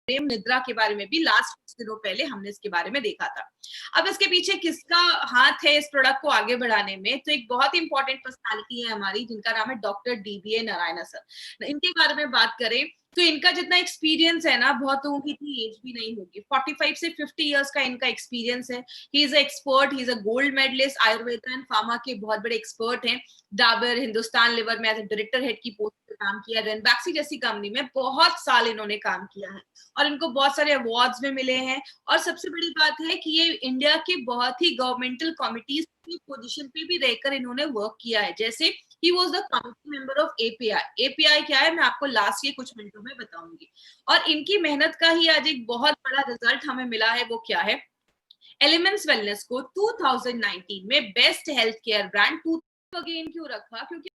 प्रेम निद्रा के बारे में भी लास्ट कुछ दिनों पहले हमने इसके बारे में देखा था। अब इसके पीछे किसका हाथ है इस प्रोडक्ट को आगे बढ़ाने में, तो एक बहुत ही इंपॉर्टेंट पर्सनालिटी है हमारी जिनका नाम है डॉक्टर डीबीए नारायण सर। इनके बारे में बात करें तो इनका जितना एक्सपीरियंस है ना, बहुत लोगों की इतनी एज भी नहीं होगी, 45 से 50 इयर्स का इनका एक्सपीरियंस है। He is expert, he is a gold medalist, Ayurveda and pharma के बहुत बड़े एक्सपर्ट हैं। डाबर हिंदुस्तान लिवर में एज ए डायरेक्टर हेड की पोस्ट पे काम किया, रेनबैक्सी जैसी कंपनी में बहुत साल इन्होंने काम किया है और इनको बहुत सारे अवार्ड्स भी मिले हैं। और सबसे बड़ी बात है कि ये इंडिया के बहुत ही गवर्नमेंटल कमिटीज की पोजीशन पे भी रहकर इन्होंने वर्क किया है, जैसे he was the committee member of API। API क्या है मैं आपको लास्ट के कुछ मिनटों में बताऊंगी। और इनकी मेहनत का ही आज एक बहुत बड़ा रिजल्ट हमें मिला है, वो क्या है, एलिमेंट्स वेलनेस को 2019 में best health care brand again क्यों रखा, क्योंकि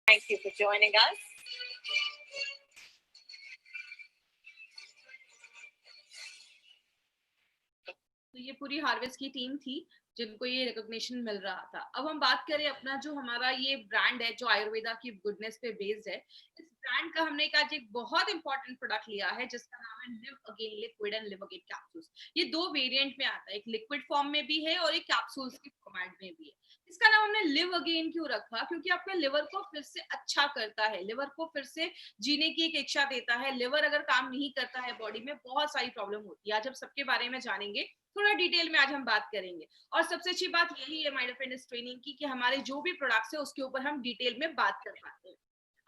Thank you for joining us. तो ये पूरी हार्वेस्ट की टीम थी जिनको ये रिकॉग्निशन मिल रहा था। अब हम बात करें अपना जो हमारा ये ब्रांड है जो आयुर्वेदा की गुडनेस पे बेस्ड है, इस ब्रांड का हमने आज एक बहुत इंपॉर्टेंट प्रोडक्ट लिया है जिसका नाम है live again liquid and live again capsules. ये दो वेरिएंट में आता है, एक लिक्विड फॉर्म में भी है और एक कैप्सूल्स के फॉर्मेट में भी है। इसका नाम हमने लिव अगेन क्यों रखा, क्योंकि आपके लिवर को फिर से अच्छा करता है, लिवर को फिर से जीने की एक इच्छा देता है। लिवर अगर काम नहीं करता है बॉडी में बहुत सारी प्रॉब्लम होती है। आज हम सबके बारे में जानेंगे, थोड़ा डिटेल में आज हम बात करेंगे। और सबसे अच्छी बात यही है माय डियर फ्रेंड इस ट्रेनिंग की कि हमारे जो भी प्रोडक्ट्स है उसके ऊपर हम डिटेल में बात कर पाते हैं।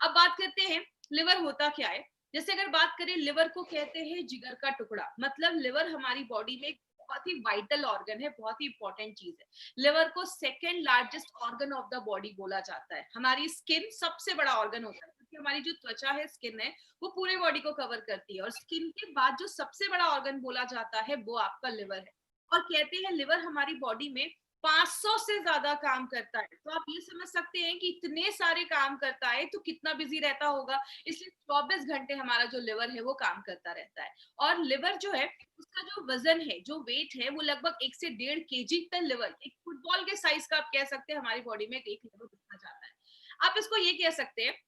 अब बात करते हैं लिवर होता क्या है। जैसे अगर बात करें, लिवर को कहते हैं जिगर का टुकड़ा, मतलब लिवर हमारी बॉडी में बहुत ही वाइटल ऑर्गन है, बहुत ही इंपॉर्टेंट चीज है। लिवर को second largest organ of the body बोला जाता है। हमारी स्किन सबसे बड़ा ऑर्गन होता है क्योंकि हमारी जो त्वचा है, स्किन है, वो पूरे बॉडी को कवर करती है। और स्किन के बाद जो सबसे बड़ा ऑर्गन बोला जाता है वो आपका लिवर है। और कहते हैं लिवर हमारी बॉडी में 500 से ज्यादा काम करता है। तो आप ये समझ सकते हैं कि इतने सारे काम करता है तो कितना बिजी रहता होगा। इसलिए 24 घंटे हमारा जो लिवर है वो काम करता रहता है। और लिवर जो है उसका जो वजन है, जो वेट है, वो लगभग 1 से 1.5 केजी का लिवर, एक फुटबॉल के साइज का आप कह सकते हैं हमारी बॉडी में एक लिवर देखा जाता है। आप इसको ये कह सकते हैं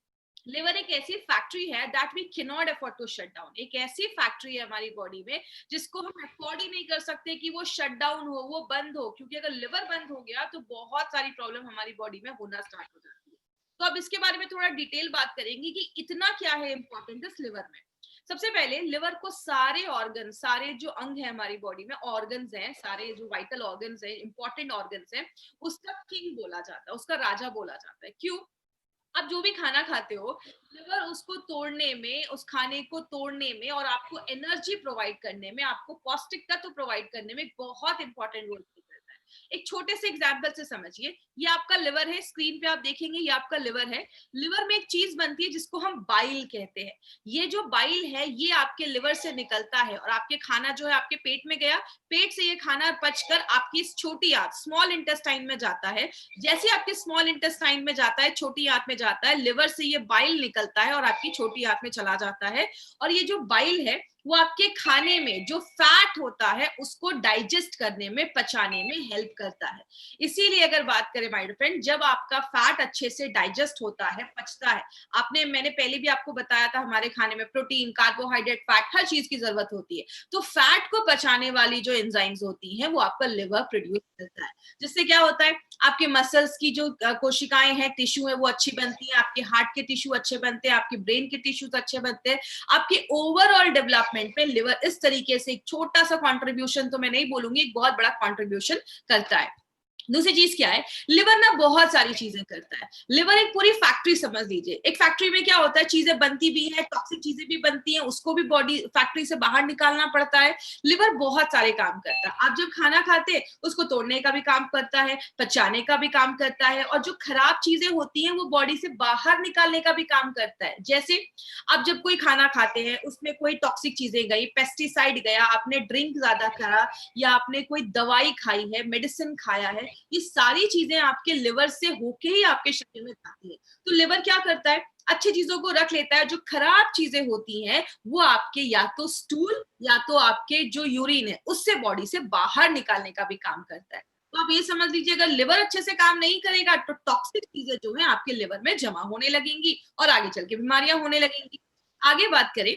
लिवर एक ऐसी फैक्ट्री है that we can not afford to shut down. एक ऐसी फैक्ट्री है हमारी बॉडी में जिसको हम अफोर्ड ही नहीं कर सकते कि वो शट डाउन हो, वो बंद हो, क्योंकि अगर लिवर बंद हो गया तो बहुत सारी प्रॉब्लम हमारी बॉडी में होना स्टार्ट हो जाती है। तो अब इसके बारे में थोड़ा डिटेल बात करेंगे कि इतना क्या है इंपॉर्टेंट इस लिवर में। सबसे पहले लिवर को सारे ऑर्गन, सारे जो अंग है हमारी बॉडी में, ऑर्गन्स हैं, सारे जो वाइटल ऑर्गन्स हैं, इंपॉर्टेंट ऑर्गन्स हैं, उसका किंग बोला जाता है, उसका राजा बोला जाता है। क्यों? आप जो भी खाना खाते हो, लिवर उसको तोड़ने में, उस खाने को तोड़ने में और आपको एनर्जी प्रोवाइड करने में, आपको पौष्टिक तत्व प्रोवाइड करने में बहुत इंपॉर्टेंट रोल प्ले करता है। एक छोटे से एग्जांपल से समझिए, ये आपका लिवर है, स्क्रीन पे आप देखेंगे ये आपका लिवर है। लिवर में एक चीज बनती है जिसको हम बाइल कहते हैं। ये जो बाइल है ये आपके लिवर से निकलता है और आपके खाना जो है आपके पेट में गया, पेट से ये खाना पचकर आपकी छोटी आंत स्मॉल इंटेस्टाइन में जाता है। जैसे आपके स्मॉल इंटेस्टाइन में जाता है, छोटी आंत में जाता है, लिवर से ये बाइल निकलता है और आपकी छोटी आंत में चला जाता है। और ये जो बाइल है वो आपके खाने में जो फैट होता है उसको डाइजेस्ट करने में, पचाने में हेल्प करता है। इसीलिए अगर बात करें माय डियर फ्रेंड, जब आपका फैट अच्छे से डाइजेस्ट होता है, पचता है, मैंने पहले भी आपको बताया था हमारे खाने में प्रोटीन, कार्बोहाइड्रेट, फैट, हर चीज की जरूरत होती है। तो फैट को पचाने वाली जो एंजाइम्स होती हैं वो आपका लिवर प्रोड्यूस करता है। जिससे क्या होता है, आपके मसल्स की जो कोशिकाएं हैं, टिश्यू है, वो अच्छी बनती है, आपके हार्ट के टिश्यू अच्छे बनते हैं, आपके ब्रेन के टिश्यूज अच्छे बनते हैं। आपके ओवरऑल डेवलपमेंट में लिवर इस तरीके से एक छोटा सा कंट्रीब्यूशन, तो मैं नहीं बोलूंगी, एक बहुत बड़ा कंट्रीब्यूशन करता है। दूसरी चीज क्या है, लिवर ना बहुत सारी चीजें करता है। लिवर एक पूरी फैक्ट्री समझ लीजिए। एक फैक्ट्री में क्या होता है, चीजें बनती भी है, टॉक्सिक चीजें भी बनती हैं, उसको भी बॉडी फैक्ट्री से बाहर निकालना पड़ता है। लिवर बहुत सारे काम करता है। आप जब खाना खाते हैं उसको तोड़ने का भी काम करता है, पचाने का भी काम करता है, और जो खराब चीजें होती हैं वो बॉडी से बाहर निकालने का भी काम करता है। जैसे आप जब कोई खाना खाते हैं उसमें कोई टॉक्सिक चीजें गई, पेस्टिसाइड गया, आपने ड्रिंक ज्यादा करा या आपने कोई दवाई खाई है, मेडिसिन खाया है, ये सारी चीजें आपके लिवर से होके ही आपके शरीर में जाती है। तो लिवर क्या करता है, अच्छी चीजों को रख लेता है, जो खराब चीजें होती हैं वो आपके या तो स्टूल या तो आपके जो यूरिन है उससे बॉडी से बाहर निकालने का भी काम करता है। तो आप ये समझ लीजिए, अगर लिवर अच्छे से काम नहीं करेगा तो टॉक्सिक चीजें जो है आपके लिवर में जमा होने लगेंगी और आगे चल के बीमारियां होने लगेंगी। आगे बात करें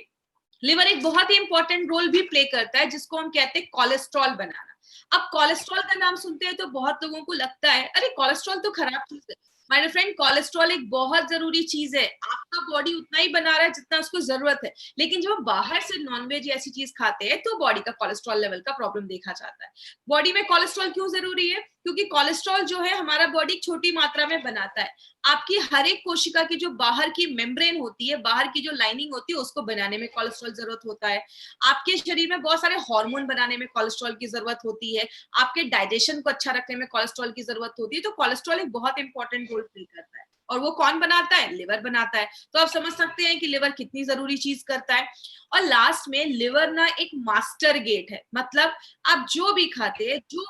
लिवर एक बहुत ही इंपॉर्टेंट रोल भी प्ले करता है, जिसको हम कहते हैं कोलेस्ट्रॉल बनाना। अब कोलेस्ट्रॉल का नाम सुनते हैं तो बहुत लोगों को लगता है अरे कोलेस्ट्रॉल तो खराब चीज है। माय फ्रेंड, कोलेस्ट्रॉल एक बहुत जरूरी चीज है। आपका बॉडी उतना ही बना रहा है जितना उसको जरूरत है, लेकिन जब हम बाहर से नॉनवेज ऐसी चीज खाते हैं तो बॉडी का कोलेस्ट्रॉल लेवल का प्रॉब्लम देखा जाता है। बॉडी में कोलेस्ट्रॉल क्यों जरूरी है? क्योंकि कोलेस्ट्रॉल जो है हमारा बॉडी छोटी मात्रा में बनाता है। आपकी हर एक कोशिका की जो बाहर की मेम्ब्रेन होती है, बाहर की जो लाइनिंग होती है, उसको बनाने में कोलेस्ट्रॉल जरूरत होता है। आपके शरीर में बहुत सारे हार्मोन बनाने में कोलेस्ट्रॉल की जरूरत होती है। आपके डाइजेशन को अच्छा रखने में कोलेस्ट्रॉल की जरूरत होती है। तो कोलेस्ट्रॉल एक बहुत इंपॉर्टेंट रोल प्ले करता है, और वो कौन बनाता है? लिवर बनाता है। तो आप समझ सकते हैं कि लिवर कितनी जरूरी चीज करता है। और लास्ट में लिवर ना एक मास्टर गेट है, मतलब आप जो भी खाते हैं, जो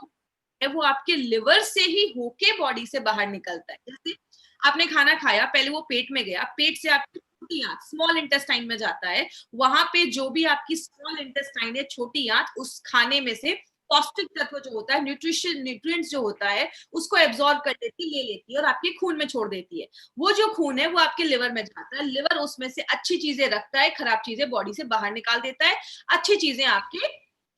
है वो आपके लिवर से ही होके बॉडी से बाहर निकलता है। जैसे आपने खाना खाया, पहले वो पेट में गया, पेट से आपकी छोटी आंत स्मॉल इंटेस्टाइन में जाता है। वहां पे जो भी आपकी स्मॉल इंटेस्टाइन है, छोटी आंत, उस खाने में से पौष्टिक तत्व जो होता है, न्यूट्रिएंट्स जो होता है, उसको एब्जॉर्ब कर लेती, ले लेती है और आपके खून में छोड़ देती है। वो जो खून है वो आपके लिवर में जाता है। लिवर उसमें से अच्छी चीजें रखता है, खराब चीजें बॉडी से बाहर निकाल देता है, अच्छी चीजें आपके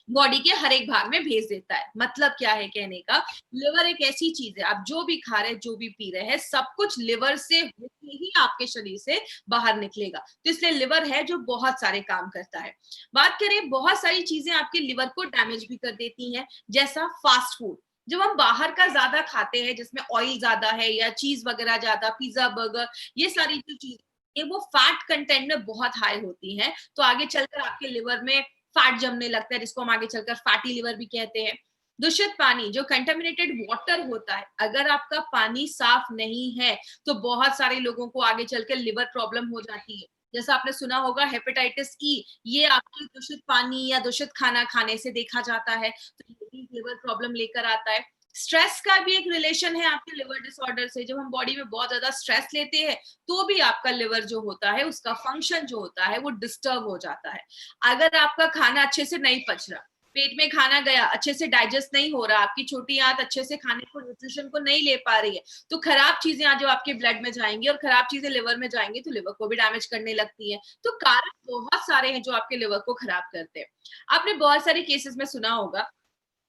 बॉडी के हर एक भाग में भेज देता है। मतलब क्या है कहने का? लिवर एक ऐसी चीज है, आप जो भी खा रहे हैं, जो भी पी रहे हैं, सब कुछ लिवर से होके ही आपके शरीर से बाहर निकलेगा। तो इसलिए लिवर है जो बहुत सारे काम करता है। बात करें, बहुत सारी चीजें आपके लिवर को डैमेज भी कर देती हैं, जैसा फास्ट फूड। जब हम बाहर का ज्यादा खाते हैं, जिसमें ऑयल ज्यादा है या चीज वगैरह ज्यादा, पिज्जा, बर्गर, ये सारी जो चीज ये वो फैट कंटेंट में बहुत हाई होती हैं, तो आगे चलकर आपके लिवर में फैट जमने लगता है, जिसको हम आगे चलकर फैटी लिवर भी कहते हैं। दूषित पानी, जो कंटेमिनेटेड वाटर होता है, अगर आपका पानी साफ नहीं है तो बहुत सारे लोगों को आगे चलकर लिवर प्रॉब्लम हो जाती है। जैसा आपने सुना होगा हेपेटाइटिस ई, ये आपके दूषित पानी या दूषित खाना खाने से देखा जाता है, तो ये भी लिवर प्रॉब्लम लेकर आता है। स्ट्रेस का भी एक रिलेशन है आपके लिवर डिसऑर्डर से। जब हम बॉडी में बहुत ज्यादा स्ट्रेस लेते हैं तो भी आपका लिवर जो होता है, उसका फंक्शन जो होता है वो डिस्टर्ब हो जाता है। अगर आपका खाना अच्छे से नहीं पच रहा, पेट में खाना गया, अच्छे से डाइजेस्ट नहीं हो रहा, आपकी छोटी आंत अच्छे से खाने को, न्यूट्रिशन को नहीं ले पा रही है, तो खराब चीजें आज जो आपके ब्लड में जाएंगी और खराब चीजें लिवर में जाएंगी, तो लिवर को भी डैमेज करने लगती है। तो कारण बहुत सारे हैं जो आपके लिवर को खराब करते हैं। आपने बहुत सारे केसेस में सुना होगा,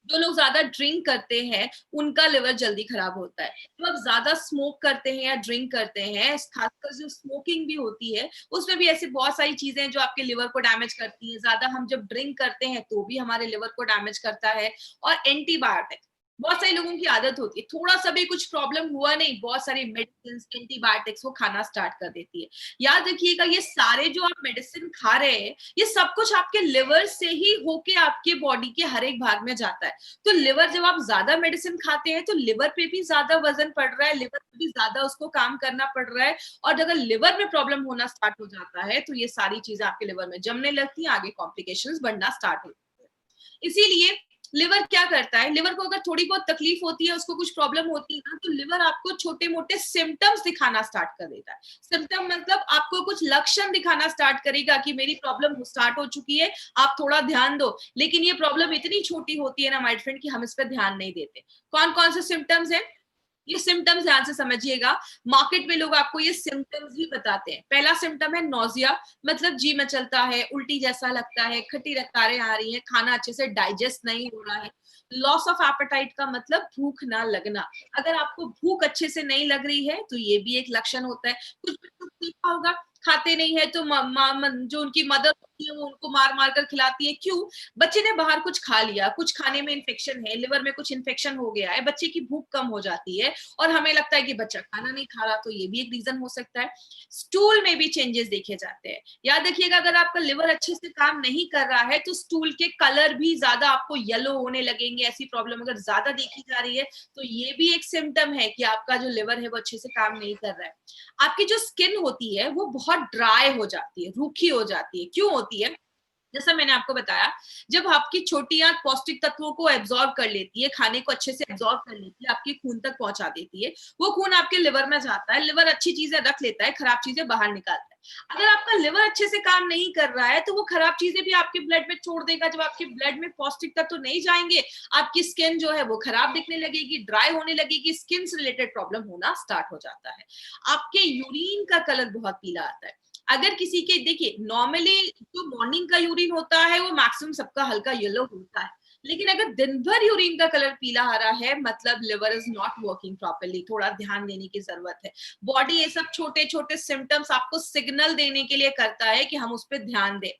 जो लोग ज्यादा ड्रिंक करते हैं उनका लिवर जल्दी खराब होता है। तो आप ज्यादा स्मोक करते हैं या ड्रिंक करते हैं, खासकर जो स्मोकिंग भी होती है, उसमें भी ऐसी बहुत सारी चीजें हैं जो आपके लिवर को डैमेज करती है। ज्यादा हम जब ड्रिंक करते हैं तो भी हमारे लिवर को डैमेज करता है। और एंटीबायोटिक, बहुत सारे लोगों की आदत होती है, थोड़ा सा भी कुछ प्रॉब्लम हुआ नहीं, बहुत सारी मेडिसिन, एंटीबायोटिक्स वो खाना स्टार्ट कर देती है। याद रखिएगा, ये सारे जो आप मेडिसिन खा रहे हैं, ये सब कुछ आपके लिवर से ही होके आपके बॉडी के हर एक भाग में जाता है। तो लिवर, जब आप ज्यादा मेडिसिन खाते हैं तो लिवर पे भी ज्यादा वजन पड़ रहा है, लिवर पे भी ज्यादा उसको काम करना पड़ रहा है। और अगर लिवर में प्रॉब्लम होना स्टार्ट हो जाता है तो ये सारी चीजें आपके लिवर में जमने लगती हैं, आगे कॉम्प्लिकेशंस बढ़ना स्टार्ट होती है। इसीलिए लिवर क्या करता है, लिवर को अगर थोड़ी बहुत तकलीफ होती है, उसको कुछ प्रॉब्लम होती है ना, तो लिवर आपको छोटे मोटे सिम्टम्स दिखाना स्टार्ट कर देता है। सिम्टम मतलब आपको कुछ लक्षण दिखाना स्टार्ट करेगा कि मेरी प्रॉब्लम स्टार्ट हो चुकी है, आप थोड़ा ध्यान दो। लेकिन ये प्रॉब्लम इतनी छोटी होती है ना माय फ्रेंड, कि हम इस पर ध्यान नहीं देते। कौन कौन से सिम्टम्स है? ये सिम्टम्स ध्यान से समझिएगा। मार्केट में लोग आपको ये सिम्टम्स ही बताते हैं। पहला सिम्टम है नोजिया, मतलब जी मचलता है, उल्टी जैसा लगता है, खट्टी रकारें आ रही हैं, खाना अच्छे से डाइजेस्ट नहीं हो रहा है। लॉस ऑफ एपेटाइट का मतलब भूख ना लगना। अगर आपको भूख अच्छे से नहीं लग रही है तो ये भी एक लक्षण होता है। कुछ बच्चों को देखा होगा, खाते नहीं है तो जो उनकी मदर होती है वो उनको मार मार कर खिलाती है। क्यों? बच्चे ने बाहर कुछ खा लिया, कुछ खाने में इन्फेक्शन है, लिवर में कुछ इन्फेक्शन हो गया है, बच्चे की भूख कम हो जाती है और हमें लगता है कि बच्चा खाना नहीं खा रहा, तो ये भी एक रीजन हो सकता है। स्टूल में भी चेंजेस देखे जाते हैं। याद रखिएगा, अगर आपका लिवर अच्छे से काम नहीं कर रहा है तो स्टूल के कलर भी ज्यादा आपको येलो होने लगेंगे। ऐसी प्रॉब्लम अगर ज्यादा देखी जा रही है तो ये भी एक सिम्टम है कि आपका जो लिवर है वो अच्छे से काम नहीं कर रहा है। आपकी जो स्किन होती है वो बहुत ड्राई हो जाती है, रूखी हो जाती है। क्यों होती है? जैसा मैंने आपको बताया, जब आपकी छोटी आंत पौष्टिक तत्वों को एब्जॉर्ब कर लेती है, खाने को अच्छे से एब्जॉर्ब कर लेती है, आपके खून तक पहुंचा देती है, वो खून आपके लिवर में जाता है, लिवर अच्छी चीजें रख लेता है, खराब चीजें बाहर निकालता है। अगर आपका लिवर अच्छे से काम नहीं कर रहा है तो वो खराब चीजें भी आपके ब्लड में छोड़ देगा। जब आपके ब्लड में पौष्टिक तत्व नहीं जाएंगे, आपकी स्किन जो है वो खराब दिखने लगेगी, ड्राई होने लगेगी, स्किन से रिलेटेड प्रॉब्लम होना स्टार्ट हो जाता है। आपके यूरिन का कलर बहुत पीला आता है। अगर किसी के देखिए नॉर्मली जो मॉर्निंग का यूरिन होता है वो मैक्सिमम सबका हल्का येलो होता है, लेकिन अगर दिन भर यूरिन का कलर पीला हरा है मतलब liver is not working properly, थोड़ा ध्यान देने की जरूरत है। बॉडी ये सब छोटे छोटे सिम्टम्स आपको सिग्नल देने के लिए करता है कि हम उस पर ध्यान दें।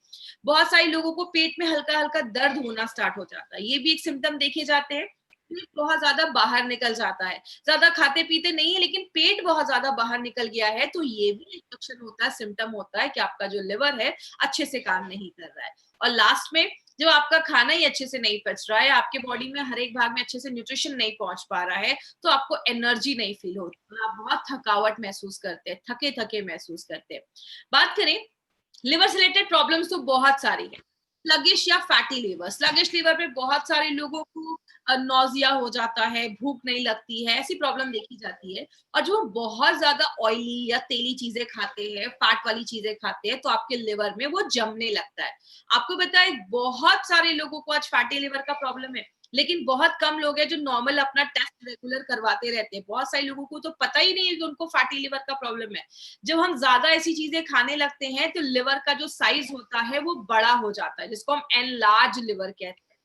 बहुत सारे लोगों को पेट में हल्का हल्का दर्द होना स्टार्ट हो जाता है, ये भी एक सिम्टम देखे जाते हैं। पेट बहुत ज्यादा बाहर निकल जाता है, ज्यादा खाते पीते नहीं है लेकिन पेट बहुत ज्यादा बाहर निकल गया है, तो ये भी एक लक्षण होता है, सिम्टम होता है कि आपका जो लिवर है अच्छे से काम नहीं कर रहा है। और लास्ट में जब आपका खाना ही अच्छे से नहीं पच रहा है, आपके बॉडी में हर एक भाग में अच्छे से न्यूट्रिशन नहीं पहुंच पा रहा है, तो आपको एनर्जी नहीं फील होती, आप बहुत थकावट महसूस करते हैं, थके थके महसूस करते हैं। बात करें लिवर से रिलेटेड प्रॉब्लम्स तो बहुत सारी है। स्लगिश या फैटी लिवर, स्लगिश लिवर में बहुत सारे लोगों को नौजिया हो जाता है, भूख नहीं लगती है, ऐसी प्रॉब्लम देखी जाती है। और जो बहुत ज्यादा ऑयली या तेली चीजें खाते हैं, फैट वाली चीजें खाते हैं, तो आपके लिवर में वो जमने लगता है। आपको बताए बहुत सारे लोगों को आज फैटी लिवर का प्रॉब्लम है, लेकिन बहुत कम लोग हैं जो नॉर्मल अपना टेस्ट रेगुलर करवाते रहते हैं। बहुत सारे लोगों को तो पता ही नहीं है कि उनको फैटी लिवर का प्रॉब्लम है। जब हम ज्यादा ऐसी चीजें खाने लगते हैं तो लिवर का जो साइज होता है वो बड़ा हो जाता है, जिसको हम एनलार्ज लिवर कहते हैं।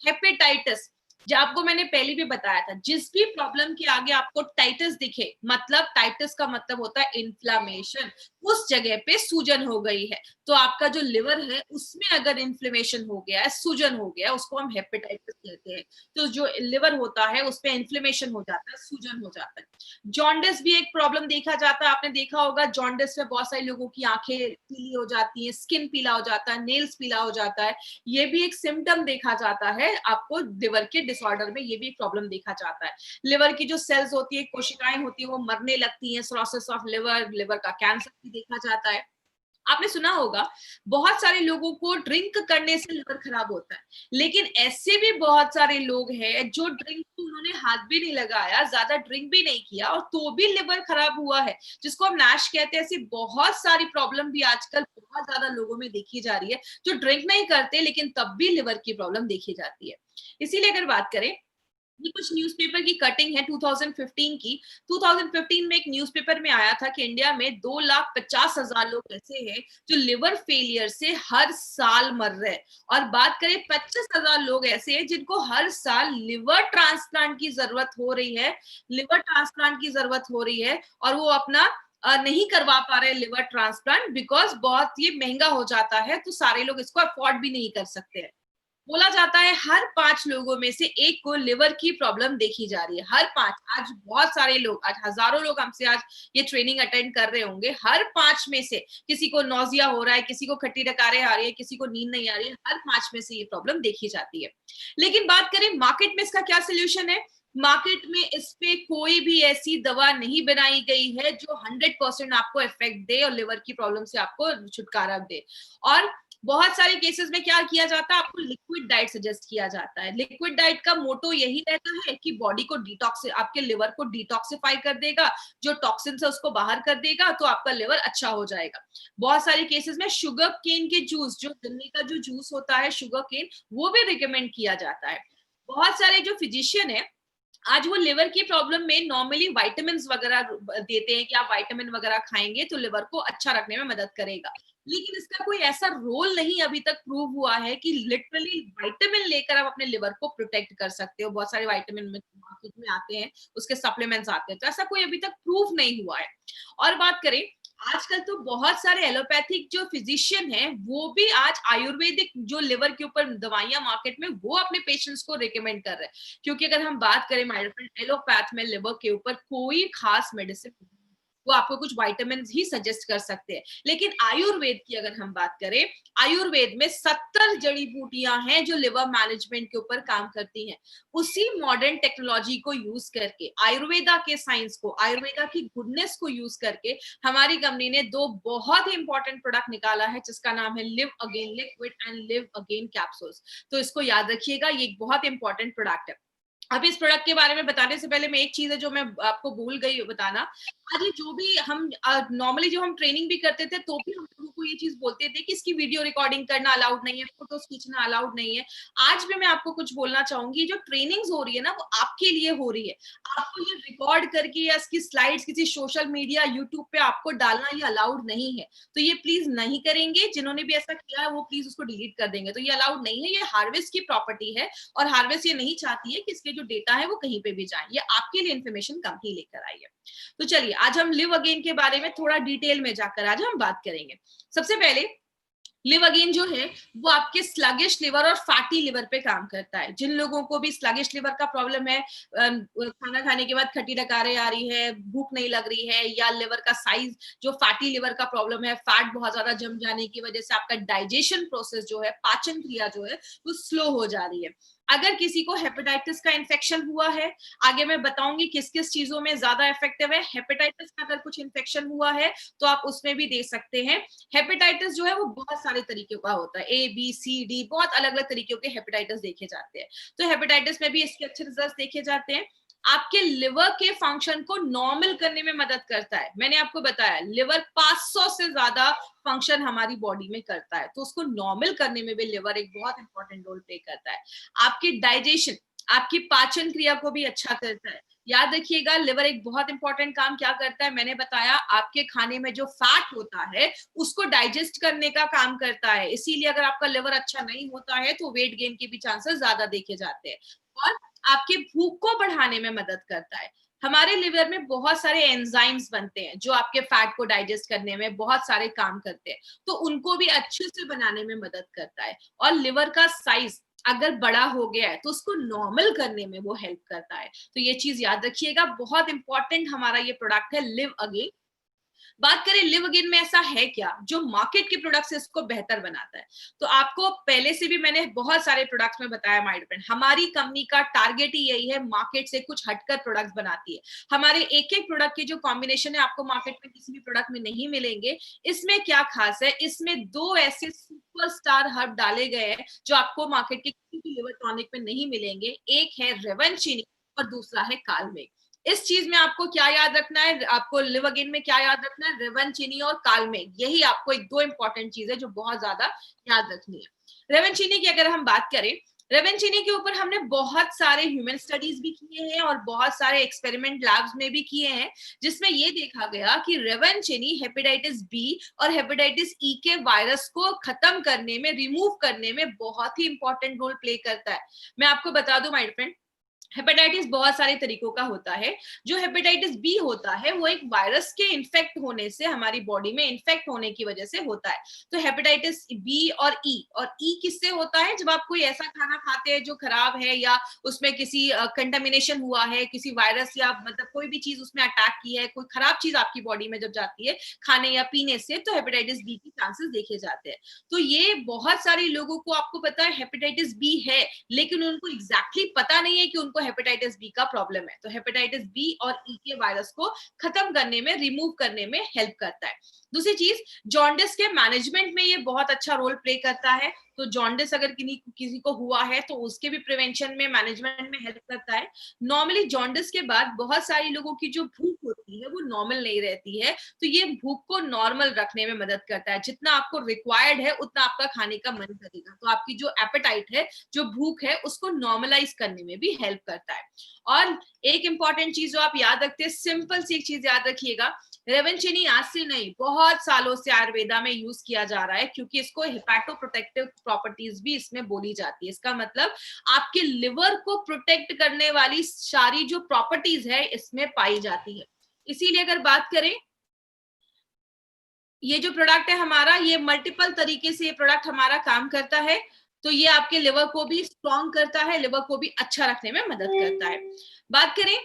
हेपेटाइटिस, जो आपको मैंने पहले भी बताया था, जिस भी प्रॉब्लम के आगे आपको टाइटिस दिखे, मतलब टाइटिस का मतलब होता है इन्फ्लामेशन, उस जगह पे सूजन हो गई है, तो आपका जो लिवर है उसमें अगर इन्फ्लेमेशन हो गया है, सूजन हो गया है, उसको हम हेपेटाइटिस कहते हैं। तो जो लिवर होता है उस पे इन्फ्लेमेशन हो जाता है, सूजन हो जाता है। जॉन्डिस भी एक प्रॉब्लम देखा जाता है, आपने देखा होगा जॉन्डिस में बहुत सारे लोगों की आंखें पीली हो जाती है, स्किन पीला हो जाता है, नेल्स पीला हो जाता है। ये भी एक सिम्टम देखा जाता है आपको लिवर के डिसऑर्डर में, ये भी एक प्रॉब्लम देखा जाता है। लिवर की जो सेल्स होती है, कोशिकाएं होती है, वो मरने लगती हैं, सिरोसिस ऑफ लिवर, लिवर का कैंसर भी देखा जाता है। आपने सुना होगा बहुत सारे लोगों को ड्रिंक करने से लिवर खराब होता है, लेकिन ऐसे भी बहुत सारे लोग हैं जो ड्रिंक को उन्होंने हाथ भी नहीं लगाया, ज्यादा ड्रिंक भी नहीं किया और तो भी लिवर खराब हुआ है, जिसको हम नैश कहते हैं। ऐसी बहुत सारी प्रॉब्लम भी आजकल बहुत ज्यादा लोगों में देखी जा रही है, जो ड्रिंक नहीं करते लेकिन तब भी लिवर की प्रॉब्लम देखी जाती है। इसीलिए अगर बात करें, ये कुछ न्यूज़पेपर की कटिंग है 2015 की। 2015 में एक न्यूज़पेपर में आया था कि इंडिया में 2,50,000 लोग ऐसे हैं जो लिवर फेलियर से हर साल मर रहे हैं। और बात करें 25,000 लोग ऐसे हैं जिनको हर साल लिवर ट्रांसप्लांट की जरूरत हो रही है, लिवर ट्रांसप्लांट की जरूरत हो रही है, और वो अपना नहीं करवा पा रहे लिवर ट्रांसप्लांट, बिकॉज बहुत ये महंगा हो जाता है, तो सारे लोग इसको अफोर्ड भी नहीं कर सकते हैं। बोला जाता है हर 5 लोगों में से एक को लिवर की प्रॉब्लम देखी जा रही है, हर 5। आज बहुत सारे लोग, आज हजारों लोग हमसे आज ये ट्रेनिंग अटेंड कर रहे होंगे, हर 5 में से किसी को नौजिया हो रहा है, किसी को खट्टी डकारें आ रही है, किसी को नींद नहीं आ रही है, हर 5 में से ये प्रॉब्लम देखी जाती है। लेकिन बात करें मार्केट में इसका क्या सोल्यूशन है, मार्केट में इस पे कोई भी ऐसी दवा नहीं बनाई गई है जो 100% आपको इफेक्ट दे और लिवर की प्रॉब्लम से आपको छुटकारा दे। और बहुत सारे केसेस में क्या किया जाता है, आपको लिक्विड डाइट सजेस्ट किया जाता है। लिक्विड डाइट का मोटो यही रहता है कि बॉडी को डिटॉक्स, आपके लिवर को डिटॉक्सिफाई कर देगा, जो टॉक्सिन है उसको बाहर कर देगा, तो आपका लिवर अच्छा हो जाएगा। बहुत सारे केसेस में शुगर केन के जूस, जो गन्ने का जो जूस होता है शुगर केन, वो भी रिकमेंड किया जाता है। बहुत सारे जो फिजिशियन है आज वो लिवर की प्रॉब्लम में नॉर्मली विटामिन वगैरह देते हैं कि आप विटामिन वगैरह खाएंगे तो लिवर को अच्छा रखने में मदद करेगा, लेकिन इसका कोई ऐसा रोल नहीं अभी तक प्रूव हुआ है कि लिटरली विटामिन लेकर आप अपने लिवर को प्रोटेक्ट कर सकते हो। बहुत सारे विटामिन मार्केट में आते हैं, उसके सप्लीमेंट्स आते हैं, तो ऐसा कोई अभी तक प्रूव नहीं हुआ है। और बात करें, आजकल तो बहुत सारे एलोपैथिक जो फिजिशियन हैं वो भी आज आयुर्वेदिक जो लिवर के ऊपर दवाइयां मार्केट में वो अपने पेशेंट्स को रिकमेंड कर रहे हैं, क्योंकि अगर हम बात करें माय फ्रेंड, एलोपैथ में लिवर के ऊपर कोई खास मेडिसिन, वो आपको कुछ विटामिन ही सजेस्ट कर सकते हैं। लेकिन आयुर्वेद की अगर हम बात करें, आयुर्वेद में 70 जड़ी बूटियां हैं जो लिवर मैनेजमेंट के ऊपर काम करती हैं। उसी मॉडर्न टेक्नोलॉजी को यूज करके, आयुर्वेदा के साइंस को, आयुर्वेदा की गुडनेस को यूज करके हमारी कंपनी ने 2 बहुत ही इंपॉर्टेंट प्रोडक्ट निकाला है, जिसका नाम है live again liquid and live again capsules. तो इसको याद रखिएगा, ये एक बहुत इंपॉर्टेंट प्रोडक्ट है। अब इस प्रोडक्ट के बारे में बताने से पहले मैं एक चीज है जो मैं आपको भूल गई बताना। आज ये जो भी हम नॉर्मली जो हम ट्रेनिंग भी करते थे तो भी हम लोगों को ये चीज बोलते थे कि इसकी वीडियो रिकॉर्डिंग करना अलाउड नहीं है, फोटोज खींचना अलाउड नहीं है। आज भी मैं आपको कुछ बोलना चाहूंगी, जो ट्रेनिंग्स हो रही है ना वो आपके लिए हो रही है। आपको ये रिकॉर्ड करके या इसकी स्लाइड्स किसी सोशल मीडिया यूट्यूब पे आपको डालना ये अलाउड नहीं है। तो ये प्लीज नहीं करेंगे, जिन्होंने भी ऐसा किया है वो प्लीज उसको डिलीट कर देंगे। तो ये अलाउड नहीं है, ये हार्वेस्ट की प्रॉपर्टी है और हार्वेस्ट ये नहीं चाहती है कि इसके जो डेटा है वो कहीं पे भी जाए। ये आपके लिए इन्फॉर्मेशन कंपनी लेकर आई है। तो चलिए आज हम लिव अगेन के बारे में थोड़ा डिटेल में जाकर आज हम बात करेंगे। सबसे पहले लिव अगेन जो है वो आपके स्लगिश लिवर और फैटी लिवर पे काम करता है। जिन लोगों को भी स्लगिश लिवर का प्रॉब्लम है, खाना खाने के बाद खट्टी डकारें आ रही है, भूख नहीं लग रही है, या लिवर का साइज जो फैटी लिवर का प्रॉब्लम है, फैट बहुत ज्यादा जम जाने की वजह से आपका डाइजेशन प्रोसेस जो है, पाचन क्रिया जो है वो स्लो हो जा रही है। अगर किसी को हेपेटाइटिस का इन्फेक्शन हुआ है, आगे मैं बताऊंगी किस किस चीजों में ज्यादा इफेक्टिव है। हेपेटाइटिस का अगर कुछ इन्फेक्शन हुआ है तो आप उसमें भी दे सकते हैं। हेपेटाइटिस जो है वो बहुत सारे तरीके का होता है, ABCD बहुत अलग अलग तरीके के हेपेटाइटिस देखे जाते हैं। तो हेपेटाइटिस में भी इसके अच्छे रिजल्ट देखे जाते हैं। आपके लिवर के फंक्शन को नॉर्मल करने में मदद करता है। मैंने आपको बताया लिवर 500 से ज्यादा फंक्शन हमारी बॉडी में करता है, तो उसको नॉर्मल करने में भी लिवर एक बहुत इंपॉर्टेंट रोल प्ले करता है। आपकी डाइजेशन, आपकी पाचन क्रिया को भी अच्छा करता है। याद रखिएगा लिवर एक बहुत इंपॉर्टेंट काम क्या करता है, मैंने बताया आपके खाने में जो फैट होता है उसको डाइजेस्ट करने का काम करता है। इसीलिए अगर आपका लिवर अच्छा नहीं होता है तो वेट गेन के भी चांसेस ज्यादा देखे जाते हैं। और आपके भूख को बढ़ाने में मदद करता है। हमारे लिवर में बहुत सारे एंजाइम्स बनते हैं जो आपके फैट को डाइजेस्ट करने में बहुत सारे काम करते हैं, तो उनको भी अच्छे से बनाने में मदद करता है। और लिवर का साइज अगर बड़ा हो गया है तो उसको नॉर्मल करने में वो हेल्प करता है। तो ये चीज याद रखिएगा, बहुत इंपॉर्टेंट हमारा ये प्रोडक्ट है लिव अगेन। बात करें लिव अगेन में ऐसा है क्या जो मार्केट के प्रोडक्ट से इसको बेहतर बनाता है। तो आपको पहले से भी मैंने बहुत सारे प्रोडक्ट्स में बताया माय फ्रेंड, हमारी कंपनी का टारगेट ही यही है, मार्केट से कुछ हटकर प्रोडक्ट्स बनाती है। हमारे एक एक प्रोडक्ट के जो कॉम्बिनेशन है आपको मार्केट में किसी भी प्रोडक्ट में नहीं मिलेंगे। इसमें क्या खास है, इसमें 2 ऐसे सुपरस्टार हर्ब डाले गए हैं जो आपको मार्केट के किसी भी लिवर टॉनिक में नहीं मिलेंगे। एक है रेवंचिनी और दूसरा है कालमेघ। इस चीज में आपको क्या याद रखना है, आपको लिव अगेन में क्या याद रखना है, रेवंचिनी और कालमेघ, यही आपको एक 2 इंपॉर्टेंट चीज है जो बहुत ज्यादा याद रखनी है। रेवंचिनी की अगर हम बात करें, रेवंचिनी के ऊपर हमने बहुत सारे ह्यूमन स्टडीज भी किए हैं और बहुत सारे एक्सपेरिमेंट लैब्स में भी किए हैं, जिसमें ये देखा गया कि रेवंचिनी हेपेटाइटिस बी और हेपेटाइटिस ई के वायरस को खत्म करने में, रिमूव करने में बहुत ही इंपॉर्टेंट रोल प्ले करता है। मैं आपको बता दूं माय फ्रेंड, हेपेटाइटिस बहुत सारे तरीकों का होता है। जो हेपेटाइटिस बी होता है वो एक वायरस के इन्फेक्ट होने से, हमारी बॉडी में इन्फेक्ट होने की वजह से होता है। तो हेपेटाइटिस बी और ई किससे होता है, जब आप कोई ऐसा खाना खाते हैं जो खराब है या उसमें किसी कंटामिनेशन हुआ है, किसी वायरस या मतलब कोई भी चीज उसमें अटैक की है, कोई खराब चीज आपकी बॉडी में जब जाती है खाने या पीने से, तो हेपेटाइटिस बी के चांसेस देखे जाते हैं। तो ये बहुत सारे लोगों को आपको पता है हेपेटाइटिस बी है, लेकिन उनको एग्जैक्टली पता नहीं है कि उनको हेपेटाइटिस बी का प्रॉब्लम है। तो हेपेटाइटिस बी और ई के वायरस को खत्म करने में, रिमूव करने में हेल्प करता है। दूसरी चीज, जॉन्डिस के मैनेजमेंट में ये बहुत अच्छा रोल प्ले करता है। तो जॉन्डिस अगर किसी को हुआ है तो उसके भी प्रिवेंशन में, मैनेजमेंट में हेल्प करता है। नॉर्मली जॉन्डिस के बाद बहुत सारे लोगों की जो भूख होती है वो नॉर्मल नहीं रहती है, तो ये भूख को नॉर्मल रखने में मदद करता है। जितना आपको रिक्वायर्ड है उतना आपका खाने का मन करेगा, तो आपकी जो एपेटाइट है, जो भूख है, उसको नॉर्मलाइज करने में भी हेल्प करता है। और एक इंपॉर्टेंट चीज जो आप याद रखते हैं, सिंपल सी एक चीज याद रखिएगा, रेवंचिनी आज से नहीं बहुत सालों से आयुर्वेदा में यूज किया जा रहा है, क्योंकि इसको हेपेटोप्रोटेक्टिव प्रॉपर्टीज भी इसमें बोली जाती है। इसका मतलब आपके लिवर को प्रोटेक्ट करने वाली सारी जो प्रॉपर्टीज है इसमें पाई जाती है। इसीलिए अगर बात करें, ये जो प्रोडक्ट है हमारा, ये मल्टीपल तरीके से ये प्रोडक्ट हमारा काम करता है। तो ये आपके लिवर को भी स्ट्रॉन्ग करता है, लिवर को भी अच्छा रखने में मदद करता है। बात करें,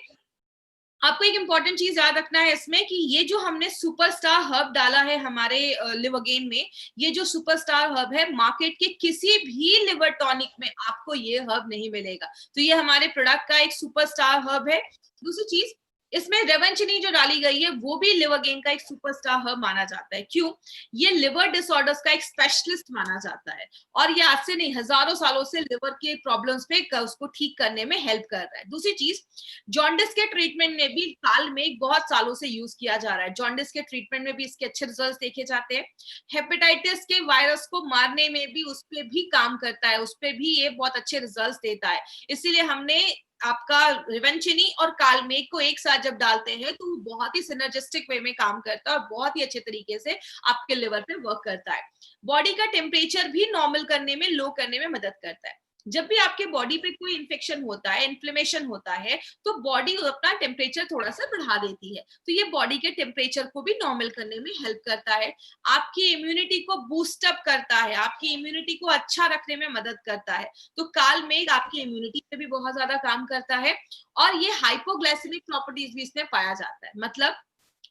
आपको एक इंपॉर्टेंट चीज याद रखना है इसमें कि ये जो हमने सुपरस्टार हर्ब डाला है हमारे लिव अगेन में, ये जो सुपरस्टार हर्ब है मार्केट के किसी भी लिवर टॉनिक में आपको ये हर्ब नहीं मिलेगा। तो ये हमारे प्रोडक्ट का एक सुपरस्टार हर्ब है। दूसरी चीज, इसमें रेवेंचनी जो डाली गई है वो भी लिवर गेन का एक सुपरस्टार हर्ब माना जाता है। क्यों? ये लिवर डिसऑर्डर्स का एक स्पेशलिस्ट माना जाता है और ये आज से नहीं हजारों सालों से लिवर के प्रॉब्लम्स पे उसको ठीक करने में हेल्प कर रहा है। दूसरी चीज, जॉन्डिस के ट्रीटमेंट में भी काल मेघ बहुत सालों से यूज किया जा रहा है। जॉन्डिस के ट्रीटमेंट में भी इसके अच्छे रिजल्ट देखे जाते हैं। हेपेटाइटिस के वायरस को मारने में भी उस पे भी काम करता है, उस पे भी ये बहुत अच्छे रिजल्ट देता है। इसीलिए हमने आपका रिवेंचनी और कालमेघ को एक साथ जब डालते हैं तो वो बहुत ही सिनर्जिस्टिक वे में काम करता है और बहुत ही अच्छे तरीके से आपके लिवर पे वर्क करता है। बॉडी का टेम्परेचर भी नॉर्मल करने में, लो करने में मदद करता है। जब भी आपके बॉडी पे कोई इन्फेक्शन होता है, इन्फ्लेमेशन होता है, तो बॉडी अपना टेम्परेचर थोड़ा सा बढ़ा देती है, तो ये बॉडी के टेम्परेचर को भी नॉर्मल करने में हेल्प करता है। आपकी इम्यूनिटी को बूस्ट अप करता है, आपकी इम्यूनिटी को अच्छा रखने में मदद करता है। तो कालमेघ आपकी इम्यूनिटी पे भी बहुत ज्यादा काम करता है और ये हाइपोग्लाइसेमिक प्रॉपर्टीज भी इसमें पाया जाता है। मतलब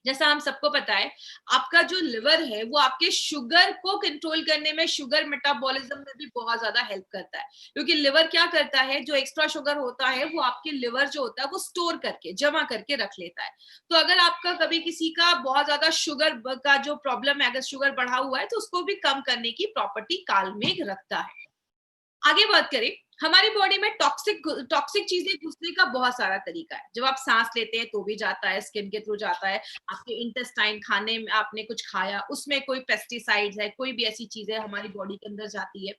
जैसा हम सबको पता है, आपका जो लिवर है वो आपके शुगर को कंट्रोल करने में, शुगर मेटाबॉलिज्म में भी बहुत ज्यादा हेल्प करता है। क्योंकि लिवर क्या करता है, जो एक्स्ट्रा शुगर होता है वो आपके लिवर जो होता है वो स्टोर करके, जमा करके रख लेता है। तो अगर आपका कभी किसी का बहुत ज्यादा शुगर का जो प्रॉब्लम है, अगर शुगर बढ़ा हुआ है, तो उसको भी कम करने की प्रॉपर्टी कालमेघ रखता है। आगे बात करें, हमारी बॉडी में टॉक्सिक चीजें घुसने का बहुत सारा तरीका है। जब आप सांस लेते हैं तो भी जाता है, स्किन के थ्रू जाता है, आपके इंटेस्टाइन, खाने में आपने कुछ खाया उसमें कोई पेस्टिसाइड्स है, कोई भी ऐसी चीजें हमारी बॉडी के अंदर जाती है।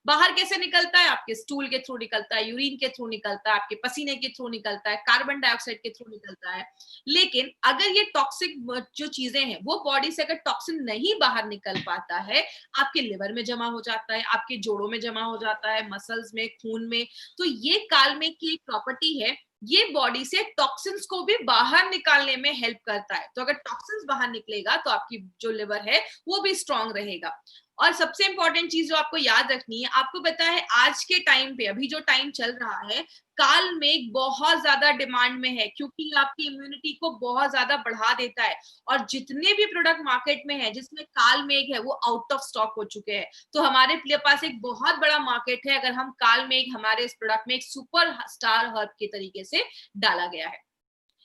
बाहर कैसे निकलता है? आपके स्टूल के थ्रू निकलता है, यूरिन के थ्रू निकलता है, आपके पसीने के थ्रू निकलता है, कार्बन डाइऑक्साइड के थ्रू निकलता है। लेकिन अगर ये टॉक्सिक जो चीजें हैं वो बॉडी से अगर टॉक्सिन नहीं बाहर निकल पाता है, आपके लिवर में जमा हो जाता है, आपके जोड़ों में जमा हो जाता है, मसल्स में, खून में। तो ये कालमेघ की एक प्रॉपर्टी है, ये बॉडी से टॉक्सिन्स को भी बाहर निकालने में हेल्प करता है। तो अगर टॉक्सिन्स बाहर निकलेगा तो आपकी जो लिवर है वो भी स्ट्रांग रहेगा। और सबसे इंपॉर्टेंट चीज जो आपको याद रखनी है, आपको पता है आज के टाइम पे, अभी जो टाइम चल रहा है, कालमेघ बहुत ज्यादा डिमांड में है क्योंकि आपकी इम्यूनिटी को बहुत ज्यादा बढ़ा देता है। और जितने भी प्रोडक्ट मार्केट में है जिसमें कालमेघ है वो आउट ऑफ स्टॉक हो चुके हैं। तो हमारे पास एक बहुत बड़ा मार्केट है अगर हम कालमेघ हमारे इस प्रोडक्ट में एक सुपर स्टार हर्ब के तरीके से डाला गया है।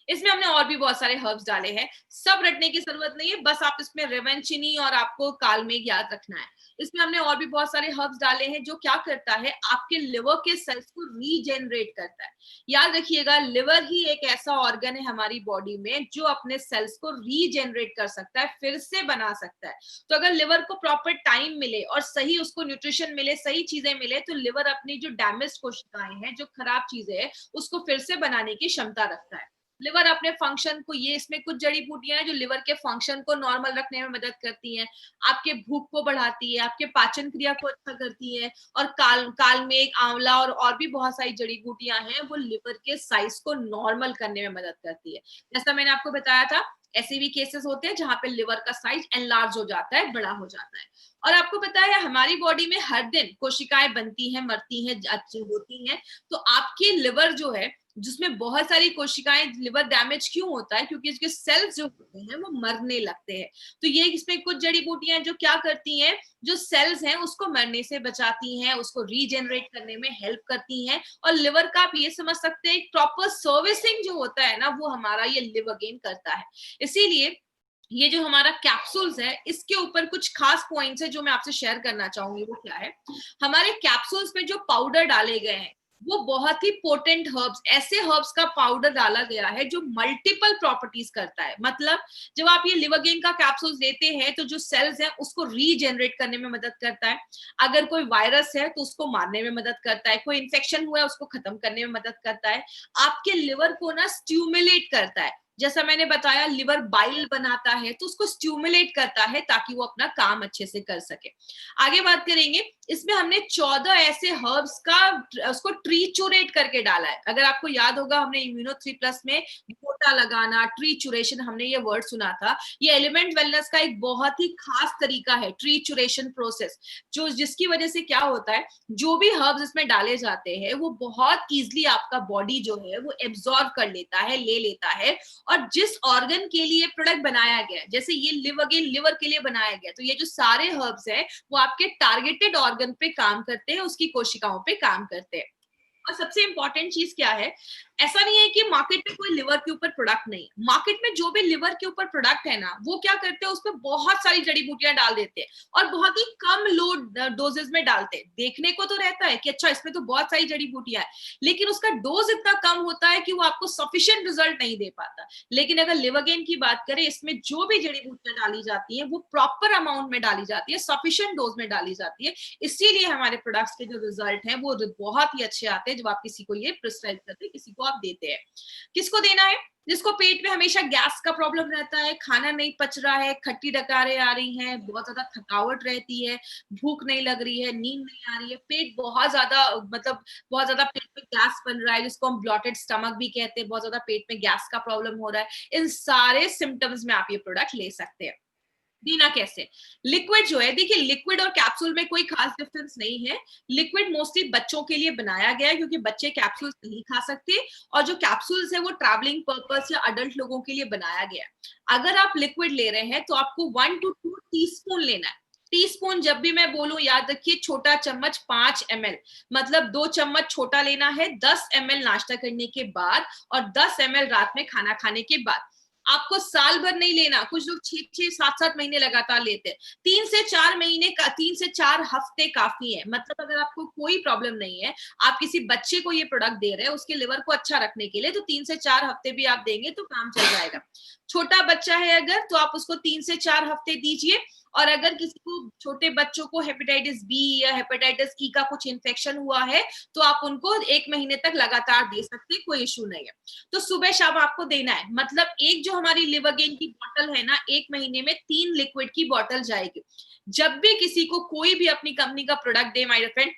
इसमें हमने और भी बहुत सारे हर्ब्स डाले हैं, सब रटने की जरूरत नहीं है, बस आप इसमें रेवेंचनी और आपको कालमेघ याद रखना है। इसमें हमने और भी बहुत सारे हर्ब्स डाले हैं जो क्या करता है, आपके लिवर के सेल्स को रीजेनरेट करता है। याद रखिएगा, लिवर ही एक ऐसा ऑर्गन है हमारी बॉडी में जो अपने सेल्स को रीजेनरेट कर सकता है, फिर से बना सकता है। तो अगर लिवर को प्रॉपर टाइम मिले और सही उसको न्यूट्रिशन मिले, सही चीजें मिले, तो लिवर अपनी जो डैमेज कोशिकाएं हैं, जो खराब चीजें हैं, उसको फिर से बनाने की क्षमता रखता है। लिवर अपने फंक्शन को, ये इसमें कुछ जड़ी बूटियां हैं जो लिवर के फंक्शन को नॉर्मल रखने में मदद करती हैं, आपके भूख को बढ़ाती है, आपके पाचन क्रिया को अच्छा करती है। और कालमेघ, आंवला और भी बहुत सारी जड़ी बूटियां हैं वो लिवर के साइज को नॉर्मल करने में मदद करती है। जैसा मैंने आपको बताया था, ऐसे भी केसेस होते हैं जहां पे लिवर का साइज एनलार्ज हो जाता है, बड़ा हो जाता है। और आपको पता है हमारी बॉडी में हर दिन कोशिकाएं बनती हैं, मरती हैं, होती हैं। तो आपकी लिवर जो है, जिसमें बहुत सारी कोशिकाएं, लिवर डैमेज क्यों होता है? क्योंकि इसके सेल्स जो होते हैं वो मरने लगते हैं। तो ये इसमें कुछ जड़ी बूटियां जो क्या करती हैं, जो सेल्स हैं उसको मरने से बचाती हैं, उसको रीजनरेट करने में हेल्प करती हैं। और लिवर का आप ये समझ सकते हैं, एक प्रॉपर सर्विसिंग जो होता है ना, वो हमारा ये लिवर गेन करता है। इसीलिए ये जो हमारा कैप्सूल्स है, इसके ऊपर कुछ खास पॉइंट्स है जो मैं आपसे शेयर करना चाहूंगी। वो क्या है, हमारे कैप्सूल्स में जो पाउडर डाले गए हैं वो बहुत ही पोटेंट हर्ब्स, ऐसे हर्ब्स का पाउडर डाला गया है जो मल्टीपल प्रॉपर्टीज करता है। मतलब जब आप ये लिवर गेन का कैप्सूल्स लेते हैं तो जो सेल्स हैं उसको रीजनरेट करने में मदद करता है। अगर कोई वायरस है तो उसको मारने में मदद करता है, कोई इन्फेक्शन हुआ है उसको खत्म करने में मदद करता है, आपके लिवर को ना स्टिमुलेट करता है। जैसा मैंने बताया, लिवर बाइल बनाता है तो उसको स्टिमुलेट करता है ताकि वो अपना काम अच्छे से कर सके। आगे बात करेंगे, इसमें हमने 14 ऐसे हर्ब्स का उसको ट्रीचुरेट करके डाला है। अगर आपको याद होगा, हमने इम्यूनो 3+ में गोटा लगाना, ट्रीचुरेशन, हमने ये वर्ड सुना था। ये एलिमेंट वेलनेस का एक बहुत ही खास तरीका है, ट्रीचुरेशन प्रोसेस, जो जिसकी वजह से क्या होता है, जो भी हर्ब्स इसमें डाले जाते हैं वो बहुत इजीली आपका बॉडी जो है वो एब्जॉर्ब कर लेता है, ले लेता है। और जिस ऑर्गन के लिए प्रोडक्ट बनाया गया है, जैसे ये लिवर के लिए बनाया गया, तो ये जो सारे हर्ब्स हैं वो आपके टारगेटेड ऑर्गन पे काम करते हैं, उसकी कोशिकाओं पे काम करते हैं। और सबसे इंपॉर्टेंट चीज क्या है, ऐसा नहीं है कि मार्केट में कोई लिवर के ऊपर प्रोडक्ट नहीं, मार्केट में जो भी लिवर के ऊपर प्रोडक्ट है ना, वो क्या करते हैं, उसमें बहुत सारी जड़ी बूटियां डाल देते हैं और बहुत ही कम लो डोजेस में डालते हैं। देखने को तो रहता है कि अच्छा इसमें तो बहुत सारी जड़ी बूटियां है, लेकिन उसका डोज इतना कम होता है कि वो आपको सफिशिएंट रिजल्ट नहीं दे पाता। लेकिन अगर लिवर गेन की बात करें, इसमें जो भी जड़ी बूटियां डाली जाती है वो प्रॉपर अमाउंट में डाली जाती है, सफिशिएंट डोज में डाली जाती है। इसीलिए हमारे प्रोडक्ट्स के जो रिजल्ट हैं वो बहुत ही अच्छे आते हैं जब आप किसी को ये प्रिस्क्राइब करते हैं, किसी को आप देते हैं। किसको देना है? जिसको पेट में हमेशा गैस का प्रॉब्लम रहता है, खाना नहीं पच रहा है, खट्टी डकारें आ रही हैं, बहुत ज्यादा थकावट रहती है, भूख नहीं लग रही है, नींद नहीं आ रही है, पेट बहुत ज्यादा मतलब बहुत ज्यादा पेट में गैस बन रहा है, जिसको हम ब्लॉटेड स्टमक भी कहते हैं, बहुत ज्यादा पेट में गैस का प्रॉब्लम हो रहा है, इन सारे सिम्टम्स में आप ये प्रोडक्ट ले सकते हैं। देना कैसे? लिक्विड जो है, देखिए लिक्विड और कैप्सूल में कोई खास डिफरेंस नहीं है। लिक्विड मोस्टली बच्चों के लिए बनाया गया है क्योंकि बच्चे कैप्सूल्स नहीं खा सकते, और जो कैप्सूल्स है वो ट्रैवलिंग पर्पस या अडल्ट लोगों के लिए बनाया गया है। अगर आप लिक्विड ले रहे हैं तो आपको 1 to 2 टीस्पून लेना है। टीस्पून जब भी मैं बोलूं याद रखिए, छोटा चम्मच 5 ml, मतलब 2 चम्मच छोटा लेना है, 10 ml नाश्ता करने के बाद और 10 ml रात में खाना खाने के बाद। आपको साल भर नहीं लेना, कुछ लोग 6-7 महीने लगातार लेते हैं। 3 से 4 महीने का, 3 से 4 हफ्ते काफी है। मतलब अगर आपको कोई प्रॉब्लम नहीं है, आप किसी बच्चे को ये प्रोडक्ट दे रहे हैं उसके लिवर को अच्छा रखने के लिए, तो 3 से 4 हफ्ते भी आप देंगे तो काम चल जाएगा। छोटा बच्चा है अगर, तो आप उसको 3 से 4 हफ्ते दीजिए। और अगर किसी को, छोटे बच्चों को हेपेटाइटिस बी या हेपेटाइटिस ई का कुछ इन्फेक्शन हुआ है, तो आप उनको 1 महीने तक लगातार दे सकते हैं, कोई इश्यू नहीं है। तो सुबह शाम आपको देना है, मतलब एक जो हमारी लिवर गेन की बॉटल है ना, 1 महीने में 3 लिक्विड की बॉटल जाएगी। जब भी किसी को कोई भी अपनी कंपनी का प्रोडक्ट दे माय फ्रेंड,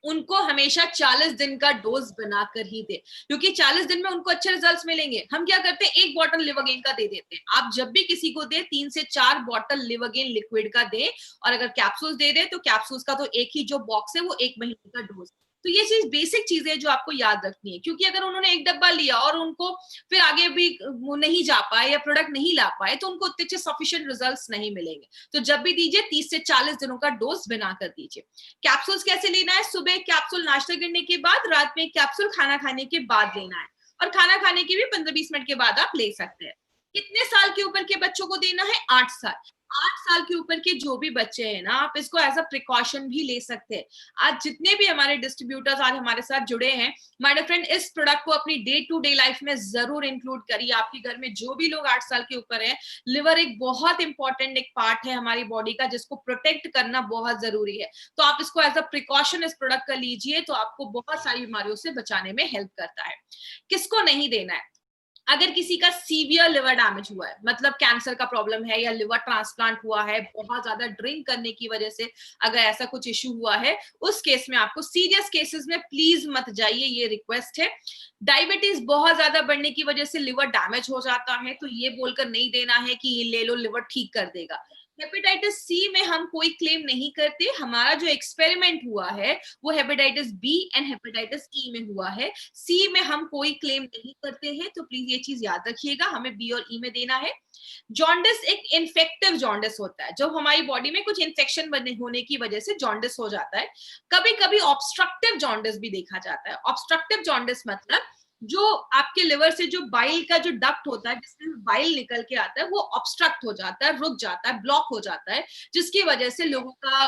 उनको हमेशा 40 दिन का डोज बनाकर ही दे, क्योंकि 40 दिन में उनको अच्छे रिजल्ट्स मिलेंगे। हम क्या करते हैं, 1 बॉटल लिवरगेन का दे देते हैं। आप जब भी किसी को दे, 3 से 4 बॉटल लिवरगेन लिक्विड का दे, और अगर कैप्सूल्स दे दे तो कैप्सूल्स का तो एक ही जो बॉक्स है वो 1 महीने का डोज। तो ये चीज बेसिक चीजें जो आपको याद रखनी है, क्योंकि अगर उन्होंने एक डब्बा लिया और उनको फिर आगे भी वो नहीं जा पाए या प्रोडक्ट नहीं ला पाए, तो उनको उतने अच्छे सफिशिएंट रिजल्ट्स नहीं मिलेंगे। तो जब भी दीजिए 30 से 40 दिनों का डोज बनाकर दीजिए। कैप्सूल्स कैसे लेना है? सुबह कैप्सूल नाश्ता करने के बाद, रात में कैप्सूल खाना खाने के बाद लेना है, और खाना खाने के भी 15-20 मिनट के बाद आप ले सकते हैं। कितने साल के ऊपर के बच्चों को देना है? 8 साल। 8 साल के ऊपर के जो भी बच्चे हैं ना, आप इसको एज अ प्रिकॉशन भी ले सकते हैं। आज जितने भी हमारे डिस्ट्रीब्यूटर्स आज हमारे साथ जुड़े हैं, माय फ्रेंड, इस प्रोडक्ट को अपनी डे टू डे लाइफ में जरूर इंक्लूड करिए। आपके घर में जो भी लोग 8 साल के ऊपर है, लिवर एक बहुत इंपॉर्टेंट एक पार्ट है हमारी बॉडी का, जिसको प्रोटेक्ट करना बहुत जरूरी है। तो आप इसको एज अ प्रिकॉशन इस प्रोडक्ट का लीजिए, तो आपको बहुत सारी बीमारियों से बचाने में हेल्प करता है। किसको नहीं देना है? अगर किसी का सीवियर लिवर डैमेज हुआ है, मतलब कैंसर का प्रॉब्लम है या लिवर ट्रांसप्लांट हुआ है, बहुत ज्यादा ड्रिंक करने की वजह से अगर ऐसा कुछ इश्यू हुआ है, उस केस में आपको, सीरियस केसेस में प्लीज मत जाइए, ये रिक्वेस्ट है। डायबिटीज बहुत ज्यादा बढ़ने की वजह से लिवर डैमेज हो जाता है, तो ये बोलकर नहीं देना है कि ये ले लो लिवर ठीक कर देगा। हेपेटाइटिस सी में हम कोई क्लेम नहीं करते। हमारा जो एक्सपेरिमेंट हुआ है वो hepatitis B and hepatitis E में हुआ है। सी में हम कोई क्लेम नहीं करते हैं, तो प्लीज ये चीज याद रखिएगा, हमें बी और ई में देना है। जॉन्डिस एक इन्फेक्टिव जॉन्डिस होता है, जब हमारी बॉडी में कुछ इन्फेक्शन बने होने की वजह से जॉन्डिस हो जाता है। कभी कभी ऑब्स्ट्रक्टिव जॉन्डिस भी देखा जाता है। ऑब्स्ट्रक्टिव जॉन्डिस मतलब जो आपके लिवर से जो बाइल का जो डक्ट होता है, जिसमें बाइल निकल के आता है, वो ऑब्स्ट्रक्ट हो जाता है, रुक जाता है, ब्लॉक हो जाता है, जिसकी वजह से लोगों का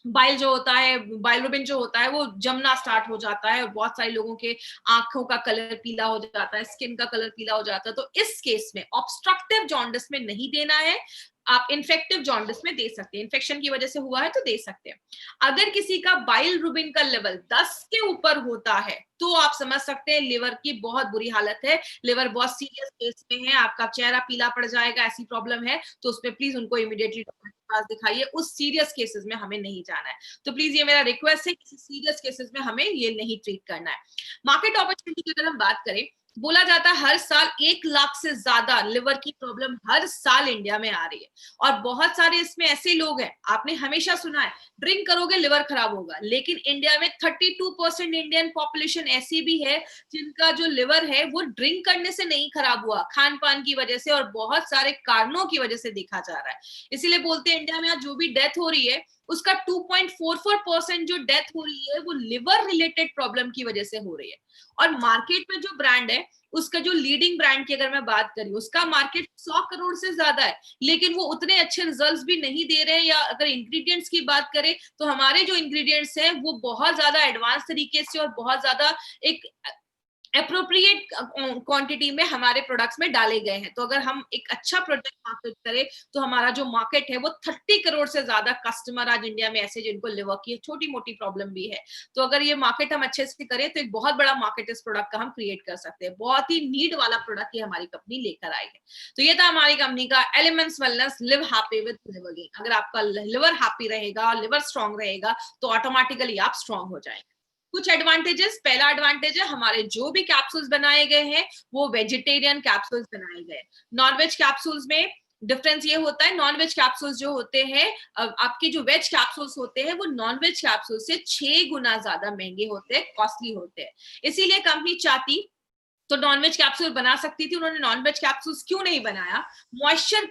बाइल जो होता है, बाइलोबिन जो होता है, वो जमना स्टार्ट हो जाता है, और बहुत सारे लोगों के आंखों का कलर पीला हो जाता है, स्किन का कलर पीला हो जाता है। तो इस केस में ऑब्स्ट्रक्टिव जॉन्डिस में नहीं देना है, आप इन्फेक्टिव जॉन्डिस में दे सकते हैं। इन्फेक्शन की वजह से हुआ है तो दे सकते हैं। अगर किसी का बाइल रुबिन का लेवल 10 के ऊपर होता है, तो आप समझ सकते हैं लिवर की बहुत बुरी हालत है, लिवर बहुत सीरियस केस में है, आपका चेहरा पीला पड़ जाएगा, ऐसी प्रॉब्लम है, तो उसमें प्लीज उनको इमीडिएटली डॉक्टर के पास दिखाइए। उस सीरियस केसेस में हमें नहीं जाना है। तो प्लीज ये मेरा रिक्वेस्ट है, किसी सीरियस केसेस में हमें ये नहीं ट्रीट करना है। मार्केट अपॉर्चुनिटी की अगर हम बात करें, बोला जाता है हर साल 1 लाख से ज्यादा लिवर की प्रॉब्लम हर साल इंडिया में आ रही है, और बहुत सारे इसमें ऐसे लोग हैं, आपने हमेशा सुना है ड्रिंक करोगे लिवर खराब होगा, लेकिन इंडिया में 32% इंडियन पॉपुलेशन ऐसी भी है जिनका जो लिवर है वो ड्रिंक करने से नहीं खराब हुआ, खान पान की वजह से और बहुत सारे कारणों की वजह से देखा जा रहा है। इसीलिए बोलते हैं इंडिया में आज जो भी डेथ हो रही है उसका 2.44% जो डेथ हो रही है वो लिवर रिलेटेड प्रॉब्लम की वजह से हो रही है। और मार्केट में जो ब्रांड है, उसका जो लीडिंग ब्रांड की अगर मैं बात करी, उसका मार्केट 100 करोड़ से ज्यादा है, लेकिन वो उतने अच्छे रिजल्ट्स भी नहीं दे रहे हैं। या अगर इंग्रेडिएंट्स की बात करें तो हमारे जो इंग्रेडिएंट्स हैं वो बहुत ज्यादा एडवांस तरीके से और बहुत ज्यादा एक अप्रोप्रिएट क्वांटिटी में हमारे प्रोडक्ट्स में डाले गए हैं। तो अगर हम एक अच्छा प्रोडक्ट मार्केट करें तो हमारा जो मार्केट है वो 30 करोड़ से ज्यादा कस्टमर आज इंडिया में ऐसे जिनको लिवर की छोटी मोटी प्रॉब्लम भी है। तो अगर ये मार्केट हम अच्छे से करें तो एक बहुत बड़ा मार्केट इस प्रोडक्ट का हम क्रिएट कर सकते हैं। बहुत ही नीड वाला प्रोडक्ट ये हमारी कंपनी लेकर आई है। तो ये था हमारी कंपनी का elements wellness live happy with liver gain. अगर आपका लिवर हैप्पी रहेगा, लिवर स्ट्रांग रहेगा, तो ऑटोमेटिकली आप स्ट्रांग हो जाएंगे। कुछ एडवांटेजेस, पहला एडवांटेज है हमारे जो भी कैप्सूल्स बनाए गए हैं वो वेजिटेरियन कैप्सूल्स बनाए गए। नॉनवेज कैप्सूल्स में डिफरेंस ये होता है, नॉनवेज कैप्सूल्स जो होते हैं, आपके जो वेज कैप्सूल्स होते हैं वो नॉनवेज कैप्सूल से 6 गुना ज्यादा महंगे होते हैं, कॉस्टली होते हैं। इसीलिए कंपनी चाहती तो नॉनवेज कैप्सूल बना सकती थी, उन्होंने नॉनवेज कैप्सूल्स क्यों नहीं बनाया? मॉइस्चर